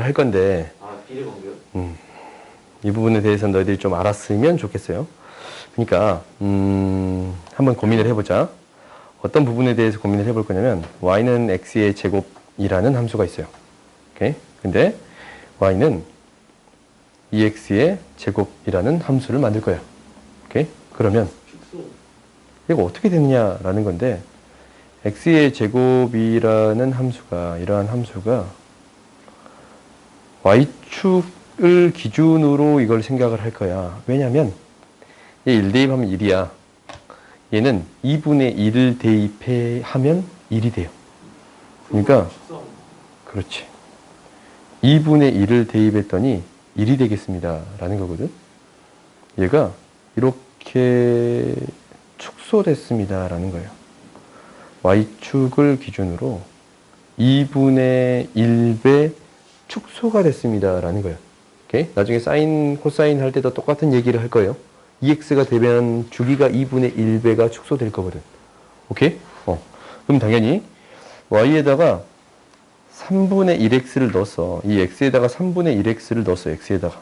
할 건데 비례관계요? 이 부분에 대해서 너희들이 좀 알았으면 좋겠어요. 그러니까 한번 고민을 해보자. 어떤 부분에 대해서 고민을 해볼 거냐면 y는 x의 제곱이라는 함수가 있어요. 오케이? 근데 y는 2x의 제곱이라는 함수를 만들 거예요. 오케이? 그러면 이거 어떻게 되느냐라는 건데 x의 제곱이라는 함수가 이러한 함수가 y축을 기준으로 이걸 생각을 할 거야. 왜냐면 얘 1 대입하면 1이야. 얘는 2분의 1을 대입하면 1이 돼요. 그러니까 그렇지. 2분의 1을 대입했더니 1이 되겠습니다. 라는 거거든. 얘가 이렇게 축소됐습니다. 라는 거예요. y축을 기준으로 2분의 1배 축소가 됐습니다. 라는 거예요. 오케이? 나중에 사인, 코사인 할 때도 똑같은 얘기를 할 거예요. 2x가 되면 주기가 2분의 1배가 축소될 거거든. 오케이? 그럼 당연히 y에다가 3분의 1x를 넣었어. 이 x에다가 3분의 1x를 넣었어. x에다가.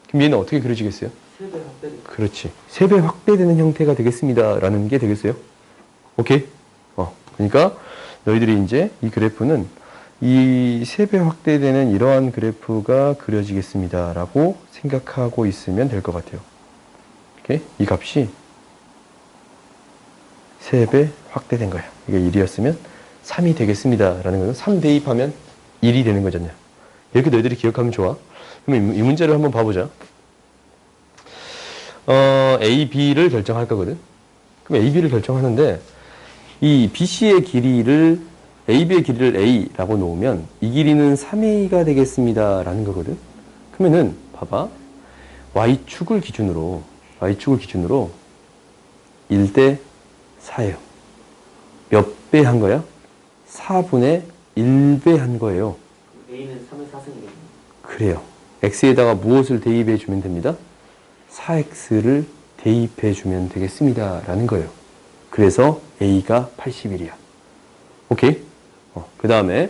그럼 얘는 어떻게 그려지겠어요? 3배 확대. 그렇지. 3배 확대되는 형태가 되겠습니다. 라는 게 되겠어요. 오케이? 그러니까 너희들이 이제 이 그래프는 이 3배 확대되는 이러한 그래프가 그려지겠습니다. 라고 생각하고 있으면 될 것 같아요. 오케이? 이 값이 3배 확대된 거야. 이게 1이었으면 3이 되겠습니다. 라는 거는 3 대입하면 1이 되는 거잖아요. 이렇게 너희들이 기억하면 좋아. 그럼 이 문제를 한번 봐보자. A, B를 결정할 거거든. 그럼 A, B를 결정하는데 이 BC의 길이를 AB의 길이를 A라고 놓으면 이 길이는 3A가 되겠습니다. 라는 거거든. 그러면은 봐봐. Y축을 기준으로 1대 4예요. 몇 배 한 거야? 4분의 1배 한 거예요. A는 3의 4승이겠네요. 그래요. X에다가 무엇을 대입해 주면 됩니다? 4X를 대입해 주면 되겠습니다. 라는 거예요. 그래서 A가 81이야. 오케이? 그 다음에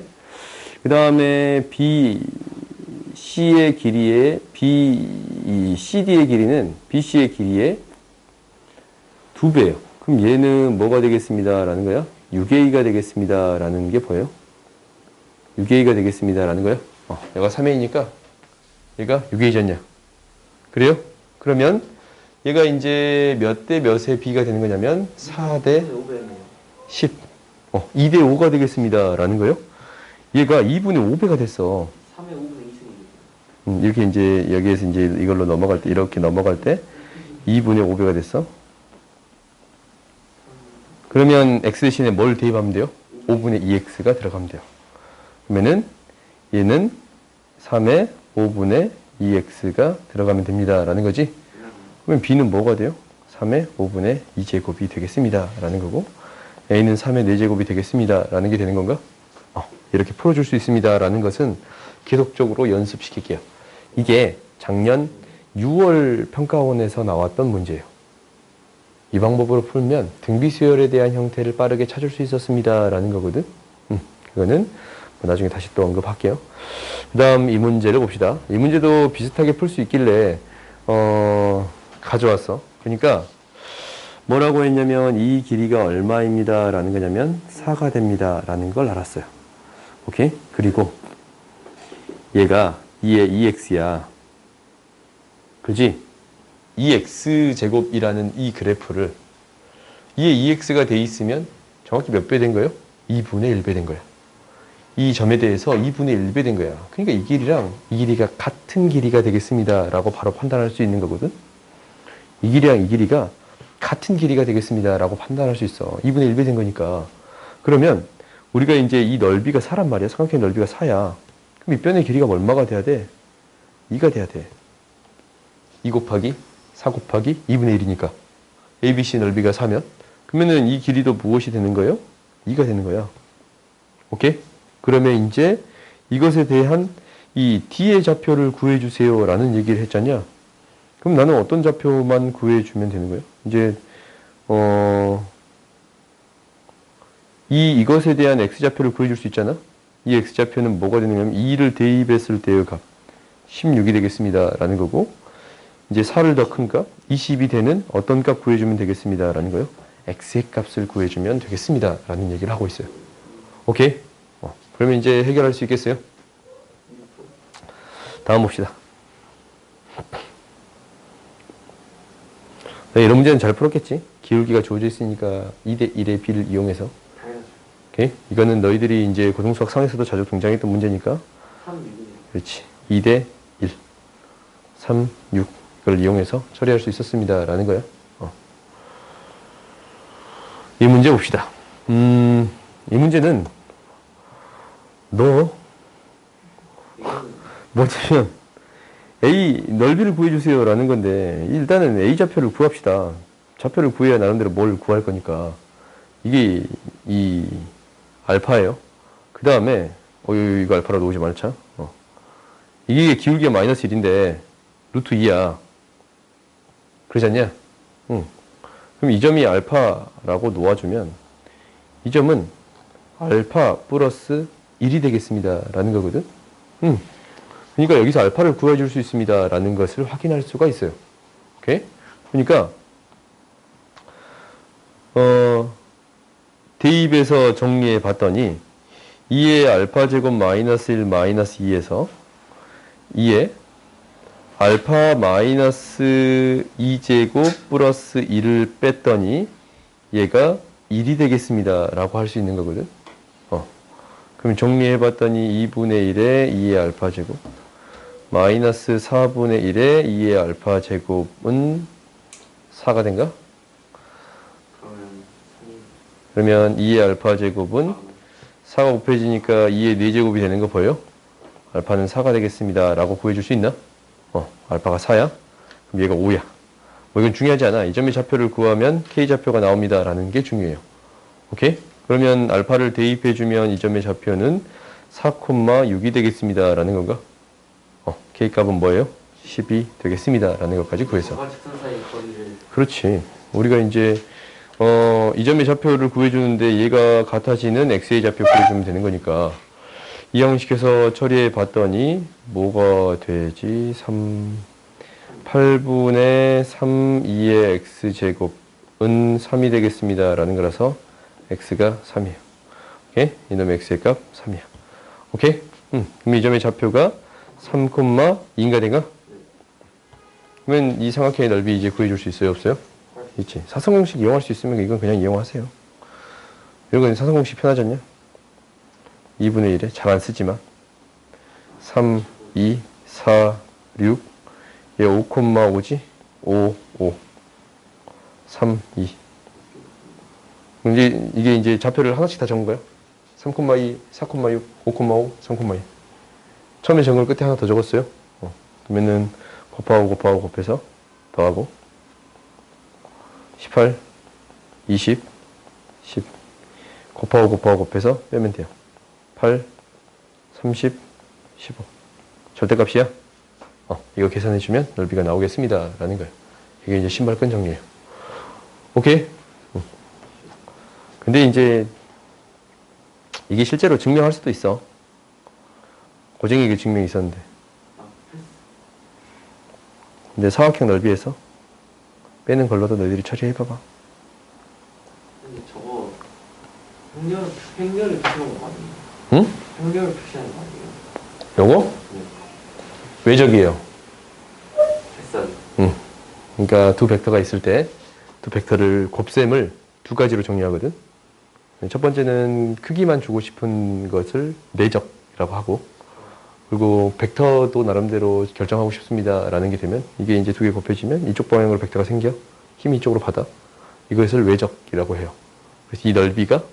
BC의 길이의 CD의 길이는 BC의 길이의 2배예요. 그럼 얘는 뭐가 되겠습니다. 라는 거야? 6A가 되겠습니다. 라는 게 보여요? 6A가 되겠습니다. 라는 거예요? 얘가 3A니까 얘가 6A잖냐? 그래요? 그러면 얘가 이제 몇 대 몇의 B가 되는 거냐면 4대 10. 2대 5가 되겠습니다. 라는 거예요? 얘가 2분의 5배가 됐어. 3의 5분의 2승이겠네요. 이렇게 이제 여기에서 이제 이걸로 넘어갈 때, 이렇게 넘어갈 때 2분의 5배가 됐어. 그러면 x 대신에 뭘 대입하면 돼요? 5분의 2x가 들어가면 돼요. 그러면은 얘는 3의 5분의 2x가 들어가면 됩니다. 라는 거지. 그러면 b는 뭐가 돼요? 3의 5분의 2제곱이 되겠습니다. 라는 거고 a는 3의 4제곱이 되겠습니다. 라는 게 되는 건가? 이렇게 풀어줄 수 있습니다. 라는 것은 계속적으로 연습시킬게요. 이게 작년 6월 평가원에서 나왔던 문제예요. 이 방법으로 풀면 등비수열에 대한 형태를 빠르게 찾을 수 있었습니다. 라는 거거든. 그거는 나중에 다시 또 언급할게요. 그 다음 이 문제를 봅시다. 이 문제도 비슷하게 풀 수 있길래 가져왔어. 그러니까 뭐라고 했냐면 이 길이가 얼마입니다. 라는 거냐면 4가 됩니다. 라는 걸 알았어요. 오케이? 그리고 얘가 2의 2x야. 그지? 2x제곱이라는 이 그래프를 2의 2x가 돼 있으면 정확히 몇 배 된 거예요? 2분의 1배 된 거야. 이 점에 대해서 2분의 1배 된 거야. 그러니까 이 길이랑 이 길이가 같은 길이가 되겠습니다. 라고 바로 판단할 수 있는 거거든. 이 길이랑 이 길이가 같은 길이가 되겠습니다. 라고 판단할 수 있어. 2분의 1배 된 거니까. 그러면 우리가 이제 이 넓이가 4란 말이야. 삼각형의 넓이가 4야. 그럼 이 변의 길이가 얼마가 돼야 돼? 2가 돼야 돼. 2 곱하기 4 곱하기 2분의 1이니까 ABC 넓이가 4면 그러면은 이 길이도 무엇이 되는 거예요? 2가 되는 거야. 오케이? 그러면 이제 이것에 대한 이 D의 좌표를 구해주세요 라는 얘기를 했잖냐. 그럼 나는 어떤 좌표만 구해주면 되는 거예요? 이제 이것에 대한 X좌표를 구해줄 수 있잖아. 이 x좌표는 뭐가 되냐면 2를 대입했을 때의 값 16이 되겠습니다 라는 거고, 이제 4를 더 큰 값 20이 되는 어떤 값 구해주면 되겠습니다 라는 거요. x의 값을 구해주면 되겠습니다 라는 얘기를 하고 있어요. 오케이? 그러면 이제 해결할 수 있겠어요? 다음 봅시다. 네, 이런 문제는 잘 풀었겠지? 기울기가 주어져 있으니까 2대 1의 b를 이용해서. 당연하죠. 오케이? 이거는 너희들이 이제 고등수학 상에서도 자주 등장했던 문제니까. 3, 6이네요. 그렇지. 2대 1. 3, 6. 이걸 이용해서 처리할 수 있었습니다. 라는 거야. 이 문제 봅시다. 이 문제는 이거는 뭐냐면 A 넓이를 구해주세요 라는 건데, 일단은 A 좌표를 구합시다. 좌표를 구해야 나름대로 뭘 구할 거니까. 이게 이 알파예요. 그 다음에 이거 알파라고 오지 말자. 이게 기울기가 마이너스 1인데 루트 2야. 그러지 않냐? 응. 그럼 이 점이 알파라고 놓아주면 이 점은 알파 플러스 1이 되겠습니다 라는 거거든. 그러니까 여기서 알파를 구해줄 수 있습니다 라는 것을 확인할 수가 있어요. 오케이? 그러니까 대입에서 정리해 봤더니 2의 알파 제곱 마이너스 1 마이너스 2에서 2의 알파 마이너스 2제곱 플러스 1을 뺐더니 얘가 1이 되겠습니다 라고 할 수 있는 거거든. 그럼 정리해 봤더니 2분의 1에 2의 알파 제곱 마이너스 4분의 1에 2의 알파 제곱은 4가 된가? 그러면 2의 알파 제곱은 4가 곱해지니까 2의 4제곱이 되는 거 보여요? 알파는 4가 되겠습니다 라고 구해줄 수 있나? 알파가 4야? 그럼 얘가 5야. 뭐 이건 중요하지 않아. 이 점의 좌표를 구하면 K좌표가 나옵니다 라는 게 중요해요. 오케이? 그러면 알파를 대입해주면 이 점의 좌표는 4,6이 되겠습니다 라는 건가? K값은 뭐예요? 10이 되겠습니다 라는 것까지 구해서. 저가 직선 사이 거리를. 그렇지. 우리가 이제 이 점의 좌표를 구해주는데 얘가 같아지는 x의 좌표 구해주면 되는 거니까 이 형식에서 처리해 봤더니 뭐가 되지? 8분의 3, 2의 x제곱은 3이 되겠습니다 라는 거라서 x가 3이에요. 오케이? 이놈의 x의 값 3이야. 오케이? 그럼 이 점의 좌표가 3,2인가 된가? 그러면 이 삼각형의 넓이 이제 구해줄 수 있어요? 없어요? 있지. 사성공식 이용할 수 있으면 이건 그냥 이용하세요. 이건 사성공식 편하지 않냐? 2분의 1에 잘 안 쓰지만 3, 2, 4, 6 얘 5,5지? 5, 5 3, 2 이게 이제 좌표를 하나씩 다 적은 거야. 3,2, 4,6, 5,5, 3,2 처음에 적은 걸 끝에 하나 더 적었어요. 그러면은 곱하고 곱해서 더하고 18, 20, 10 곱하고 곱해서 빼면 돼요. 8, 30, 15 절대값이야. 이거 계산해주면 넓이가 나오겠습니다 라는 거예요. 이게 이제 신발끈 정리예요. 오케이? 근데 이제 이게 실제로 증명할 수도 있어. 고쟁이게 증명이 있었는데. 근데 사각형 넓이에서 빼는 걸로도 너희들이 처리해봐봐. 근데 저거 행렬을 표시하는 거 아니에요? 응? 행렬을 표시하는 거 아니에요? 요거? 네. 외적이에요. 뱃살. 응. 그러니까 두 벡터가 있을 때 두 벡터를 곱셈을 두 가지로 정리하거든. 첫 번째는 크기만 주고 싶은 것을 내적이라고 하고, 그리고 벡터도 나름대로 결정하고 싶습니다 라는 게 되면 이게 이제 두 개 곱해지면 이쪽 방향으로 벡터가 생겨. 힘이 이쪽으로 받아. 이것을 외적이라고 해요. 그래서 이 넓이가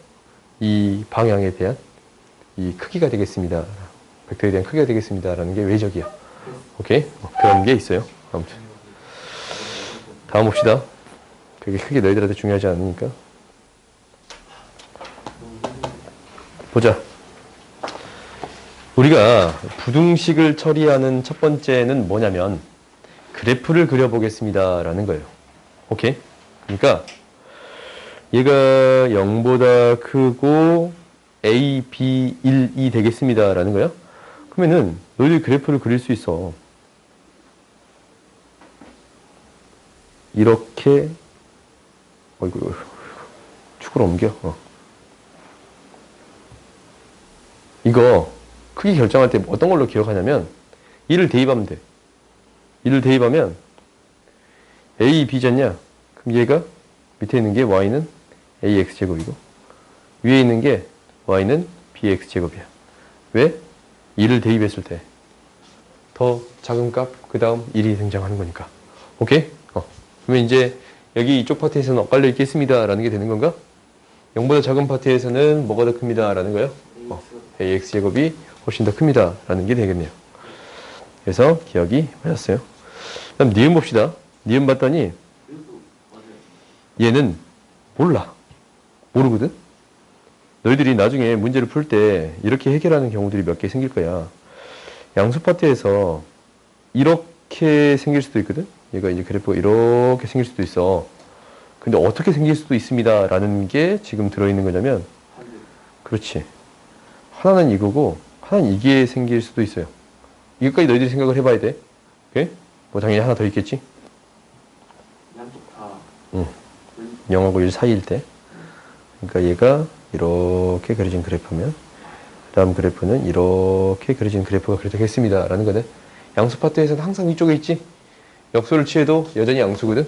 이 방향에 대한 이 크기가 되겠습니다. 벡터에 대한 크기가 되겠습니다 라는 게 외적이야. 오케이? 그런 게 있어요. 아무튼 다음 봅시다. 그게 크게 너희들한테 중요하지 않으니까. 보자. 우리가 부등식을 처리하는 첫 번째는 뭐냐면 그래프를 그려보겠습니다 라는 거예요. 오케이? 그러니까 얘가 0보다 크고 A, B, 1, 2 되겠습니다. 라는 거야. 그러면은 너희들 그래프를 그릴 수 있어. 이렇게 어이구 축을 옮겨. 이거 크기 결정할 때 어떤 걸로 기억하냐면 1을 대입하면 돼. 1을 대입하면 A, B잖냐? 그럼 얘가 밑에 있는 게 Y는 AX제곱이고 위에 있는 게 Y는 BX제곱이야. 왜? 1을 대입했을 때 더 작은 값, 그 다음 1이 등장하는 거니까. 오케이? 그러면 이제 여기 이쪽 파트에서는 엇갈려 있겠습니다. 라는 게 되는 건가? 0보다 작은 파트에서는 뭐가 더 큽니다. 라는 거예요. AX제곱이 훨씬 더 큽니다. 라는 게 되겠네요. 그래서 기억이 맞았어요. 그럼 니은 봅시다. 니은 봤더니 얘는 몰라. 모르거든? 너희들이 나중에 문제를 풀 때 이렇게 해결하는 경우들이 몇 개 생길 거야. 양수 파트에서 이렇게 생길 수도 있거든? 얘가 이제 그래프가 이렇게 생길 수도 있어. 근데 어떻게 생길 수도 있습니다. 라는 게 지금 들어있는 거냐면, 그렇지. 하나는 이거고, 하나는 이게 생길 수도 있어요. 이것까지 너희들이 생각을 해봐야 돼. 오케이? 뭐 당연히 하나 더 있겠지? 양쪽 다. 0하고 1 사이일 때. 그러니까 얘가 이렇게 그려진 그래프면, 그 다음 그래프는 이렇게 그려진 그래프가 그려지겠습니다. 라는 거는 양수 파트에서는 항상 위쪽에 있지? 역수를 취해도 여전히 양수거든?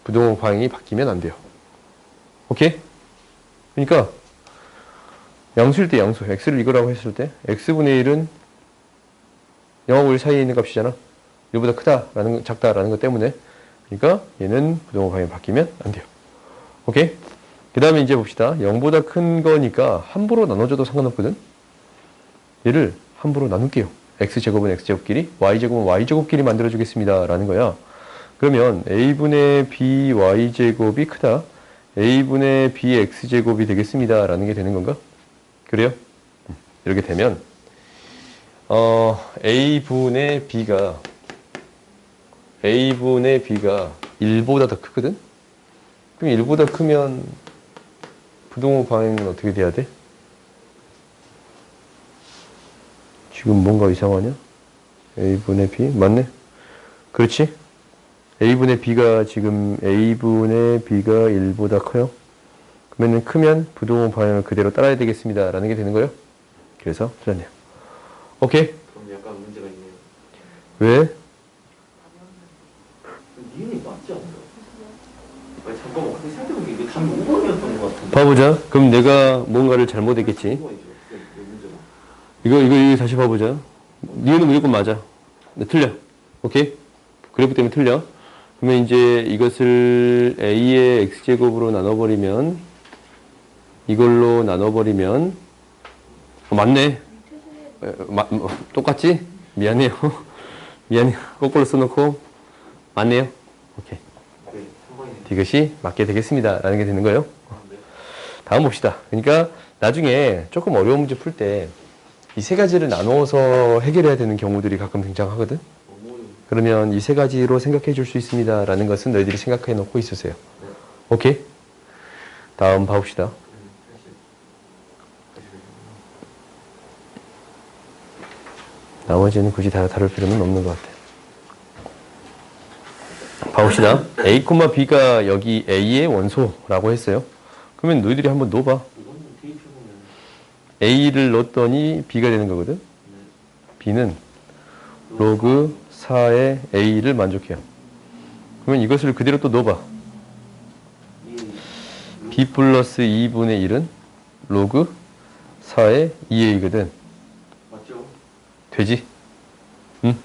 부동호 방향이 바뀌면 안 돼요. 오케이? 그러니까 양수일 때 양수, x를 이거라고 했을 때 x분의 1은 0하고 1 사이에 있는 값이잖아. 1보다 크다라는, 작다라는 것 때문에. 그러니까 얘는 부동호 방향이 바뀌면 안 돼요. 오케이? 그 다음에 이제 봅시다. 0보다 큰 거니까 함부로 나눠줘도 상관없거든? 얘를 함부로 나눌게요. x제곱은 x제곱끼리, y제곱은 y제곱끼리 만들어주겠습니다. 라는 거야. 그러면 a분의 b y제곱이 크다. a분의 b x제곱이 되겠습니다. 라는 게 되는 건가? 그래요? 이렇게 되면 a분의 b가 1보다 더 크거든? 그럼 1보다 크면 부동호 방향은 어떻게 돼야 돼? 지금 뭔가 이상하냐? a분의 b? 맞네? 그렇지? a분의 b가 지금 a분의 b가 1보다 커요? 그러면 크면 부동호 방향을 그대로 따라야 되겠습니다. 라는 게 되는 거예요. 그래서 틀렸네요. 오케이? 그럼 약간 문제가 있네요. 왜? 니은이 맞지 않나요? 아니 잠깐만, 근데 생각해보니까 이게 답이 5번이었던 것 같은데. 봐보자. 그럼 내가 뭔가를 잘못했겠지. 5번이죠. 이 문제가. 이거 다시 봐보자. 니은은 무조건 맞아. 네, 틀려. 오케이? 그래프 때문에 틀려. 그러면 이제 이것을 a의 x제곱으로 나눠버리면, 이걸로 나눠버리면, 맞네. 똑같지? 미안해요. 미안해요. 거꾸로 써놓고, 맞네요. 오케이. 네, 3번이네요. 이것이 맞게 되겠습니다. 라는 게 되는 거예요. 네. 다음 봅시다. 그러니까 나중에 조금 어려운 문제 풀 때 이 세 가지를 나누어서 해결해야 되는 경우들이 가끔 등장하거든. 그러면 이 세 가지로 생각해 줄 수 있습니다. 라는 것은 너희들이 생각해 놓고 있으세요. 네. 오케이? 다음 봐봅시다. 나머지는 굳이 다 다룰 필요는 없는 것 같아. 봐봅시다. A, B가 여기 A의 원소라고 했어요. 그러면 너희들이 한번 넣어봐. 이거는 대입해보면 A를 넣었더니 B가 되는 거거든. B는 로그 4의 A를 만족해요. 그러면 이것을 그대로 또 넣어봐. B 플러스 2분의 1은 로그 4의 2A거든. 맞죠? 되지? 응?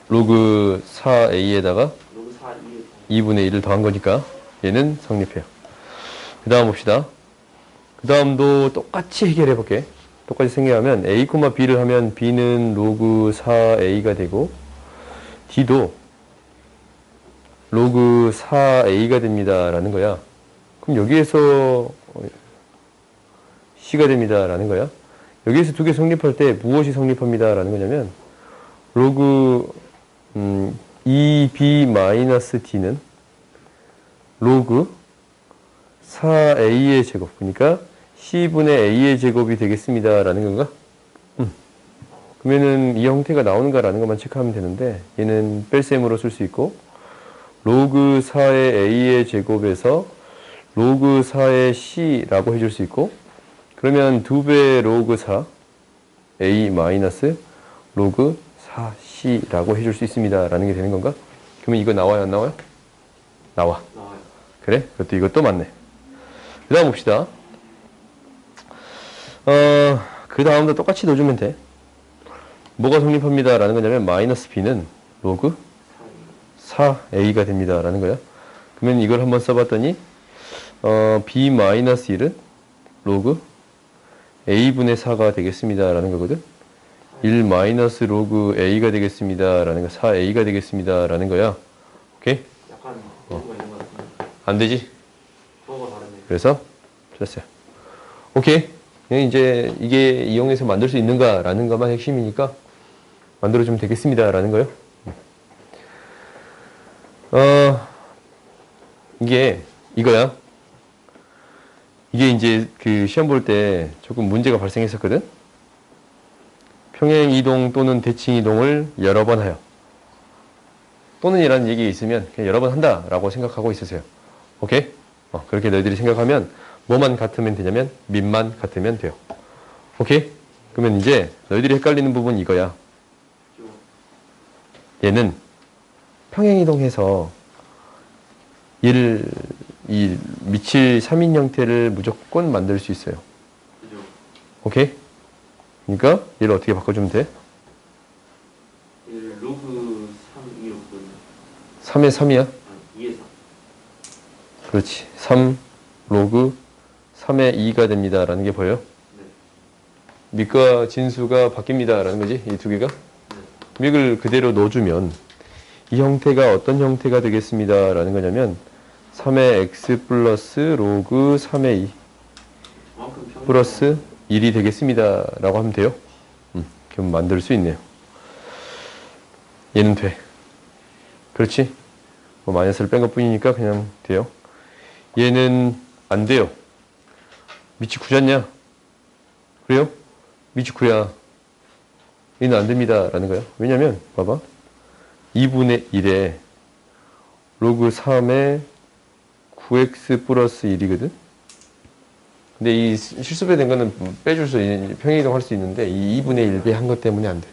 로그 4A에다가 로그 4, 2에 2분의 1을 더한 거니까 얘는 성립해요. 그 다음 봅시다. 그 다음도 똑같이 해결해 볼게. 똑같이 생각하면 A, B를 하면 B는 로그 4A가 되고 D도 로그 4A가 됩니다. 라는 거야. 그럼 여기에서 C가 됩니다. 라는 거야. 여기에서 두 개 성립할 때 무엇이 성립합니다. 라는 거냐면 로그 2B-D는 로그 4A의 제곱. 그러니까 C분의 A의 제곱이 되겠습니다. 라는 건가? 그러면은 이 형태가 나오는가라는 것만 체크하면 되는데 얘는 뺄셈으로 쓸 수 있고 로그 4의 A의 제곱에서 로그 4의 C라고 해줄 수 있고 그러면 2배 로그 4 A 마이너스 로그 4C라고 해줄 수 있습니다. 라는 게 되는 건가? 그러면 이거 나와요? 안 나와요? 나와. 나와요. 그래? 이것도 맞네. 그 다음 봅시다. 그 다음도 똑같이 넣어주면 돼. 뭐가 성립합니다. 라는 거냐면 마이너스 B는 로그 4A가 됩니다. 라는 거야. 그러면 이걸 한번 써봤더니 B 마이너스 1은 로그 A분의 4가 되겠습니다. 라는 거거든. 1 마이너스 로그 A가 되겠습니다. 라는 거 4A가 되겠습니다. 라는 거야. 오케이? 약간 이유가 있는 것 같은데. 안 되지? 그거가 다르네. 그래서 틀렸어요. 오케이. 이제 이게 이용해서 만들 수 있는가라는 것만 핵심이니까 만들어주면 되겠습니다라는 거요. 이게 이거야. 이게 이제 그 시험 볼 때 조금 문제가 발생했었거든. 평행 이동 또는 대칭 이동을 여러 번 하여. 또는이라는 얘기 있으면 그냥 여러 번 한다라고 생각하고 있으세요. 오케이? 그렇게 너희들이 생각하면 뭐만 같으면 되냐면 밑만 같으면 돼요. 오케이? 그러면 이제 너희들이 헷갈리는 부분은 이거야. 얘는 평행이동해서 이 미칠 3인 형태를 무조건 만들 수 있어요. 그죠? 오케이? 그러니까 얘를 어떻게 바꿔주면 돼? 얘를 로그 3, 2였거든요. 3의 3이야? 아니, 2에 3. 그렇지. 3 로그 3의 2가 됩니다. 라는 게 보여요? 네. 밑과 진수가 바뀝니다. 라는 거지? 이 두 개가? 네. 이걸 그대로 넣어주면 이 형태가 어떤 형태가 되겠습니다. 라는 거냐면 3의 x 플러스 로그 3의 2 그만큼 평행 플러스 1이 되겠습니다. 라고 하면 돼요. 그럼 만들 수 있네요. 얘는 돼. 그렇지? 뭐 마이너스를 뺀 것 뿐이니까 그냥 돼요. 얘는 안 돼요. 밑이 9잖냐? 그래요? 밑이 9야. 얘는 안 됩니다. 라는 거야. 왜냐면, 봐봐. 2분의 1에 로그 3의 9x 플러스 1이거든? 근데 이 실수배된 거는 빼줄 수 있는, 평행이동 할 수 있는데, 이 2분의 1배 한 것 때문에 안 돼.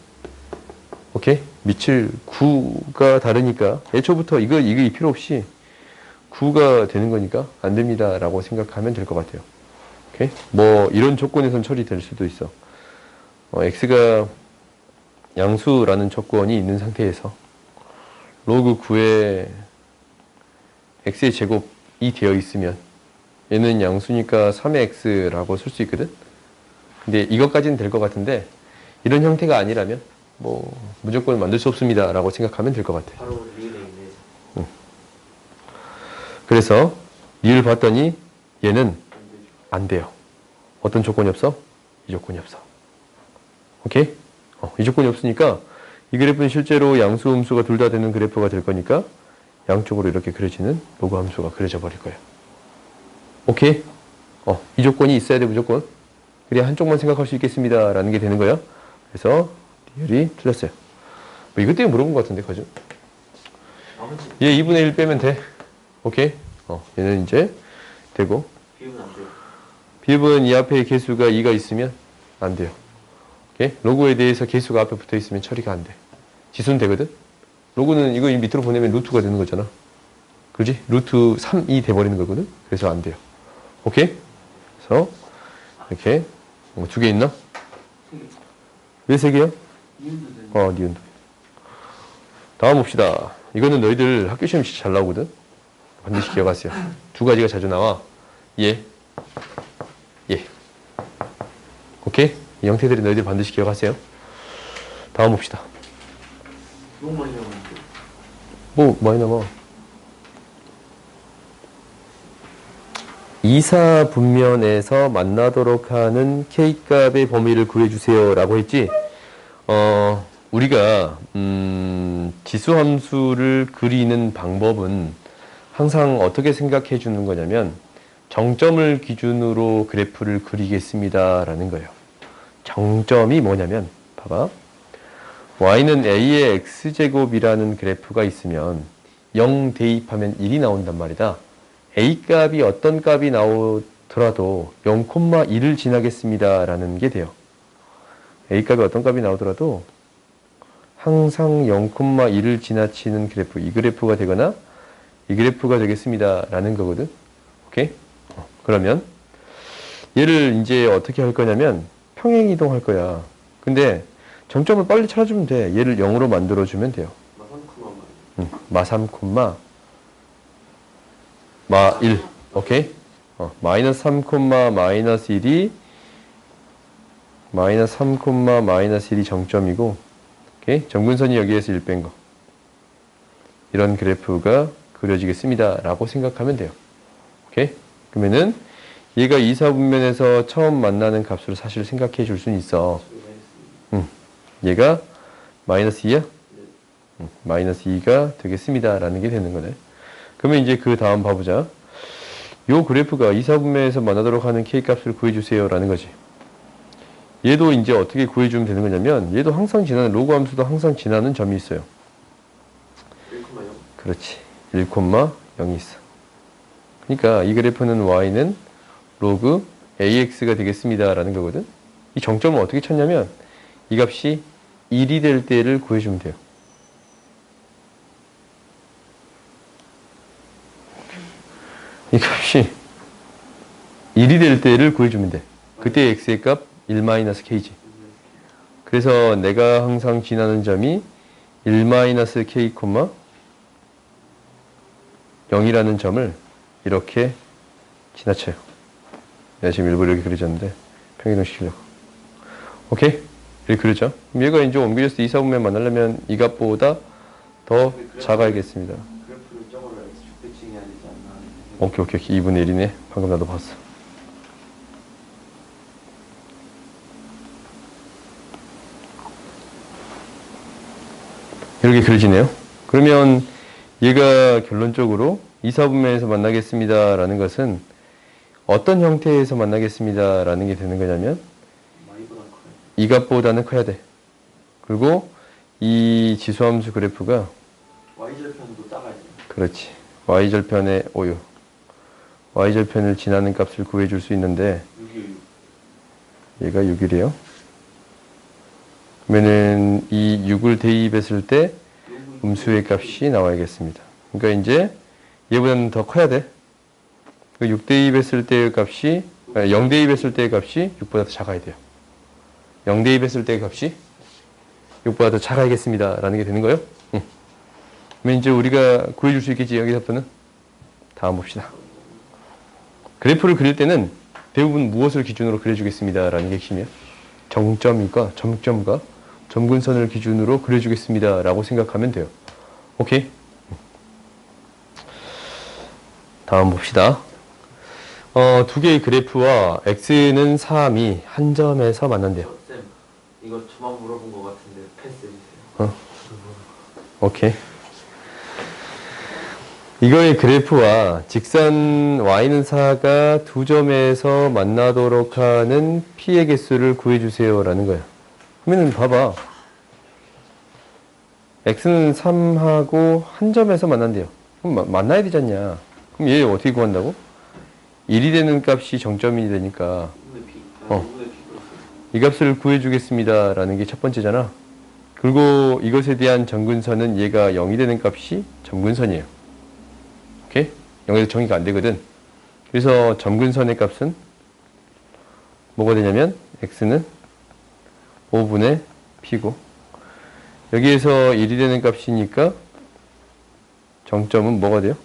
오케이? 밑을 9가 다르니까, 애초부터 이거 필요 없이 9가 되는 거니까 안 됩니다. 라고 생각하면 될 것 같아요. 오케이? 뭐, 이런 조건에선 처리될 수도 있어. x가 양수라는 조건이 있는 상태에서 로그 9에 x의 제곱이 되어 있으면 얘는 양수니까 3의 x라고 쓸 수 있거든. 근데 이것까지는 될 것 같은데 이런 형태가 아니라면 뭐 무조건 만들 수 없습니다 라고 생각하면 될 것 같아. 바로 리을에 있네. 그래서 리을 봤더니 얘는 안 되죠. 안 돼요. 어떤 조건이 없어? 이 조건이 없어. 오케이? 이 조건이 없으니까 이 그래프는 실제로 양수 음수가 둘 다 되는 그래프가 될 거니까 양쪽으로 이렇게 그려지는 로그 함수가 그려져 버릴 거예요. 오케이? 이 조건이 있어야 돼, 무조건. 그래야 한쪽만 생각할 수 있겠습니다. 라는 게 되는 거야. 그래서 리을이 틀렸어요. 뭐 이것 때문에 물어본 것 같은데, 거죠? 나머지 얘 2분의 1 빼면 돼. 오케이? 얘는 이제 되고. 비율은 안 돼요. 비읍은 이 앞에 개수가 2가 있으면 안 돼요. 오케이? 로그에 대해서 개수가 앞에 붙어 있으면 처리가 안 돼. 지수는 되거든? 로그는 이거 밑으로 보내면 루트가 되는 거잖아. 그지? 루트 3이 돼버리는 거거든? 그래서 안 돼요. 오케이? 그래서 이렇게 두 개 있나? 왜 세 개야? 이윤도 되는. 니은도. 다음 봅시다. 이거는 너희들 학교 시험 진짜 잘 나오거든? 반드시 기억하세요. 두 가지가 자주 나와. 얘. 오케이? 이 형태들이 너희들 반드시 기억하세요. 다음 봅시다. 너무 많이 나오는데. 뭐 많이 남아. 이사 분면에서 만나도록 하는 K값의 범위를 구해주세요 라고 했지. 우리가 지수함수를 그리는 방법은 항상 어떻게 생각해 주는 거냐면 정점을 기준으로 그래프를 그리겠습니다 라는 거예요. 정점이 뭐냐면 봐봐. y는 a의 x제곱이라는 그래프가 있으면 0 대입하면 1이 나온단 말이다. a 값이 어떤 값이 나오더라도 0,1을 지나겠습니다 라는 게 돼요. a 값이 어떤 값이 나오더라도 항상 0,1을 지나치는 그래프, 이 그래프가 되거나 이 그래프가 되겠습니다 라는 거거든. 오케이? 그러면 얘를 이제 어떻게 할 거냐면 평행 이동할 거야. 근데 정점을 빨리 찾아주면 돼. 얘를 0으로 만들어주면 돼요. 마 3, 마 1. 오케이? 마이너스 3, 마이너스 1이 마이너스 3, 마이너스 1이 정점이고, 오케이? 점근선이 여기에서 1 뺀 거. 이런 그래프가 그려지겠습니다. 라고 생각하면 돼요. 오케이? 그러면은 얘가 이사분면에서 처음 만나는 값으로 사실 생각해 줄 수는 있어. 얘가 마이너스 2야? 마이너스 2가 되겠습니다. 라는 게 되는 거네. 그러면 이제 그 다음 봐보자. 요 그래프가 이사분면에서 만나도록 하는 k값을 구해주세요. 라는 거지. 얘도 이제 어떻게 구해주면 되는 거냐면 얘도 항상 지나는, 로그 함수도 항상 지나는 점이 있어요. 1,0. 그렇지. 1,0이 있어. 그러니까 이 그래프는 y는 로그 ax가 되겠습니다. 라는 거거든. 이 정점은 어떻게 찾냐면 이 값이 1이 될 때를 구해주면 돼요. 이 값이 1이 될 때를 구해주면 돼. 그때 x의 값 1-k지. 그래서 내가 항상 지나는 점이 1-k, 0이라는 점을 이렇게 지나쳐요. 내가 지금 일부러 이렇게 그려졌는데 평행이동 시키려고. 오케이? 이렇게 그려져. 그럼 얘가 이제 옮겨져서 이사분면 만나려면 이 값보다 더 작아야겠습니다. 그래프를 저거를 X축배칭 해야 되지 않나. 오케이. 2분의 1이네. 방금 나도 봤어. 이렇게 그려지네요. 그러면 얘가 결론적으로 이사분면에서 만나겠습니다 라는 것은 어떤 형태에서 만나겠습니다 라는 게 되는 거냐면 이 값보다는 커야 돼. 그리고 이 지수함수 그래프가 y절편도 작아야 돼. 그렇지. y절편의 오유. y절편을 지나는 값을 구해줄 수 있는데 6이 얘가 6이래요. 그러면은 이 6을 대입했을 때 음수의 값이 나와야겠습니다. 그러니까 이제 얘보다는 더 커야 돼. 6 대입했을 때의 값이 0 대입했을 때의 값이 6보다 더 작아야 돼요. 0 대입했을 때의 값이 6보다 더 작아야겠습니다. 라는 게 되는 거예요. 그러면 이제 우리가 구해줄 수 있겠지. 여기서부터는. 다음 봅시다. 그래프를 그릴 때는 대부분 무엇을 기준으로 그려주겠습니다. 라는 게 핵심이에요. 정점과 점점과 점근선을 기준으로 그려주겠습니다. 라고 생각하면 돼요. 오케이? 다음 봅시다. 두 개의 그래프와 x는 3이 한 점에서 만난대요. 쌤, 이거 저만 물어본 것 같은데 패스해주세요. 오케이. 이거의 그래프와 직선 y는 4가 두 점에서 만나도록 하는 p의 개수를 구해주세요. 라는 거야. 그러면 봐봐. x는 3하고 한 점에서 만난대요. 그럼 만나야 되지 않냐. 그럼 얘 어떻게 구한다고? 1이 되는 값이 정점이 되니까 2분의 p. 이 값을 구해주겠습니다. 라는 게 첫 번째잖아. 그리고 이것에 대한 점근선은 얘가 0이 되는 값이 점근선이에요. 오케이? 0에서 정의가 안 되거든. 그래서 점근선의 값은 뭐가 되냐면 x는 5분의 p고 여기에서 1이 되는 값이니까 정점은 뭐가 돼요?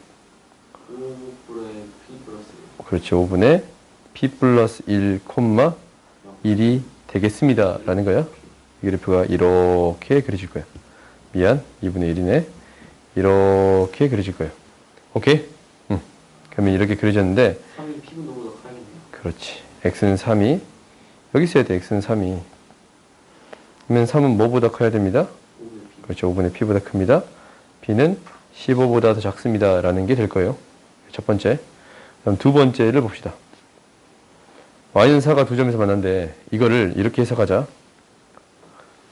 5분의 p 플러스 1. 그렇지. 5분의 p 플러스 1, 1이 되겠습니다. 라는 거야. 이 그래프가 이렇게 그려질 거야. 미안. 2분의 1이네. 이렇게 그려질 거예요. 오케이? 그러면 이렇게 그려졌는데 3이 p분보다 커야겠네요. 그렇지. x는 3이 여기 있어야 돼. x는 3이 그러면 3은 뭐보다 커야 됩니다? 5분의 p. 그렇죠. 5분의 p보다 큽니다. p는 15보다 더 작습니다. 라는 게 될 거예요. 첫 번째. 그럼 두 번째를 봅시다. y는 4가 두 점에서 만났는데 이거를 이렇게 해석하자.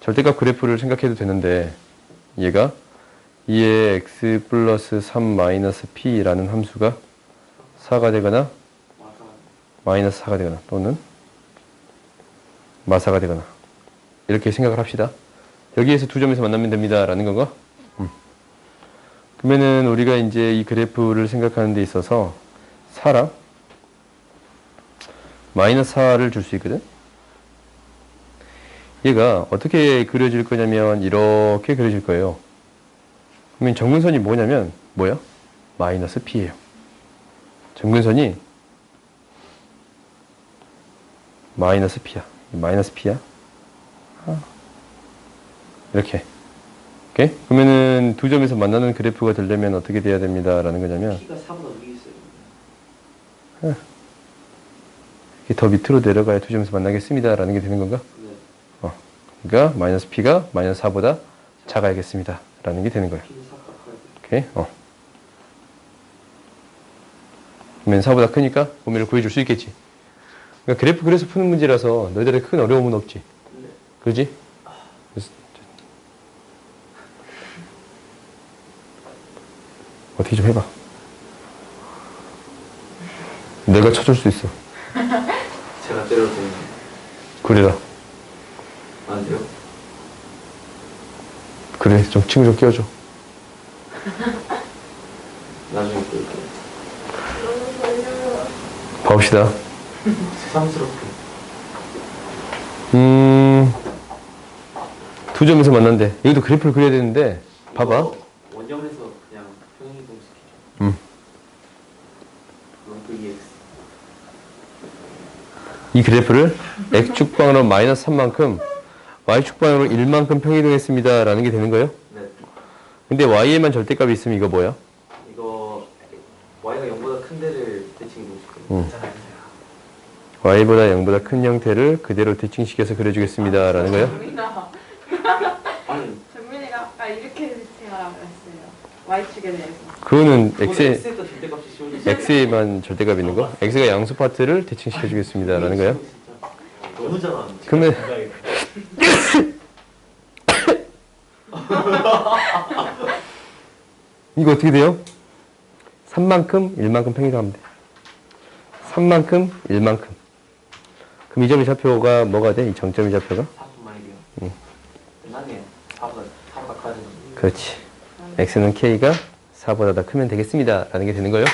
절대값 그래프를 생각해도 되는데 얘가 2의 x 플러스 3 마이너스 p라는 함수가 4가 되거나 마이너스 4가 되거나 또는 마사가 되거나 이렇게 생각을 합시다. 여기에서 두 점에서 만나면 됩니다 라는 건가? 그러면은 우리가 이제 이 그래프를 생각하는 데 있어서 4랑 마이너스 4를 줄 수 있거든. 얘가 어떻게 그려질 거냐면 이렇게 그려질 거예요. 그러면 정근선이 뭐냐면 뭐야? 마이너스 p예요. 정근선이 마이너스 p야. 마이너스 p야. 이렇게. 오케이? 그러면은 두 점에서 만나는 그래프가 되려면 어떻게 돼야 됩니다 라는 거냐면 P가 4보다 위에 있어요. 이게 더 밑으로 내려가야 두 점에서 만나겠습니다 라는 게 되는 건가? 네. 그러니까 마이너스 p가 마이너스 4보다 작아야겠습니다 라는 게 되는 거예요. P는 4보다 커야 돼. 오케이? 그러면 4보다 크니까 범위를 구해줄 수 있겠지. 그러니까 그래프 그래서 푸는 문제라서 너희들의 큰 어려움은 없지. 네. 그러지? 그래서 어떻게 좀 해봐. 내가 쳐줄 수 있어. 제가 때려도 되나요? 그래라. 안 돼요? 그래, 좀 친구 좀 끼워줘. 나중에 또 봐봅시다. 새삼스럽게. 두 점에서 만난대. 여기도 그래프를 그려야 되는데, 봐봐. 이거 원점에서 그냥 평행이동 시키죠. 그럼 그 EX. 이 그래프를 x축방으로 마이너스 3만큼, y축방으로 1만큼 평이동했습니다. 라는 게 되는 거예요? 네. 근데 y에만 절대값이 있으면 이거 뭐야? 이거 Y가 0보다 큰 데를 대칭이동 시켜요. y보다 0보다 큰 형태를 그대로 대칭시켜서 그려주겠습니다. 라는 거예요? 정민아. 아니, 정민이가 아까 이렇게 생각했어요. Y축에 대해서. 그거는 X에다 절대값이 씌워져. x에만 절대값 있는 거? x가 양수 파트를 대칭시켜 주겠습니다. 라는 거예요? 너무 잘하는데. 그러면 이거 어떻게 돼요? 3만큼 1만큼 평이동하면 돼. 3만큼 1만큼. 그럼 이 점의 좌표가 뭐가 돼? 이 정점의 좌표가? 4분만이래요. 응. 끝났네요. 4보다 커야 되는. 그렇지. x는 k가 4보다 더 크면 되겠습니다. 라는 게 되는 거예요.